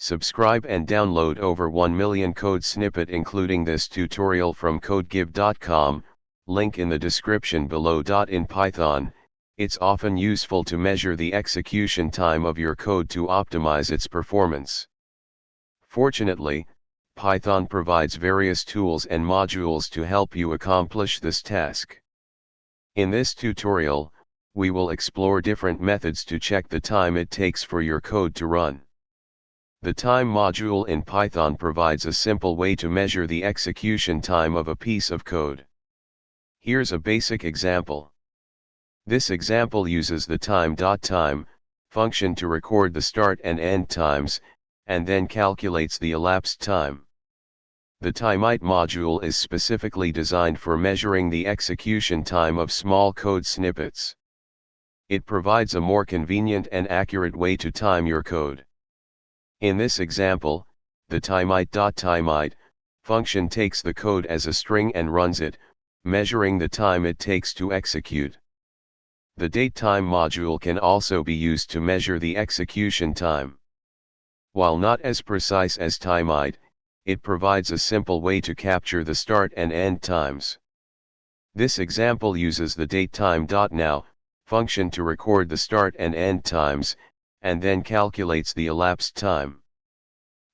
Subscribe and download over 1 million code snippet including this tutorial from codegive.com, link in the description below. In Python, it's often useful to measure the execution time of your code to optimize its performance. Fortunately, Python provides various tools and modules to help you accomplish this task. In this tutorial, we will explore different methods to check the time it takes for your code to run. The time module in Python provides a simple way to measure the execution time of a piece of code. Here's a basic example. This example uses the time.time function to record the start and end times, and then calculates the elapsed time. The timeit module is specifically designed for measuring the execution time of small code snippets. It provides a more convenient and accurate way to time your code. In this example, the timeit.timeit function takes the code as a string and runs it, measuring the time it takes to execute. The datetime module can also be used to measure the execution time. While not as precise as timeit, it provides a simple way to capture the start and end times. This example uses the datetime.now function to record the start and end times, and then calculates the elapsed time.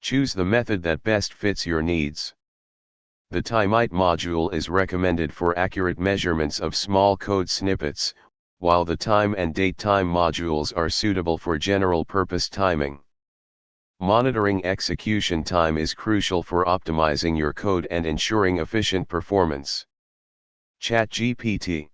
Choose the method that best fits your needs. The timeit module is recommended for accurate measurements of small code snippets, while the time and datetime modules are suitable for general-purpose timing. Monitoring execution time is crucial for optimizing your code and ensuring efficient performance. ChatGPT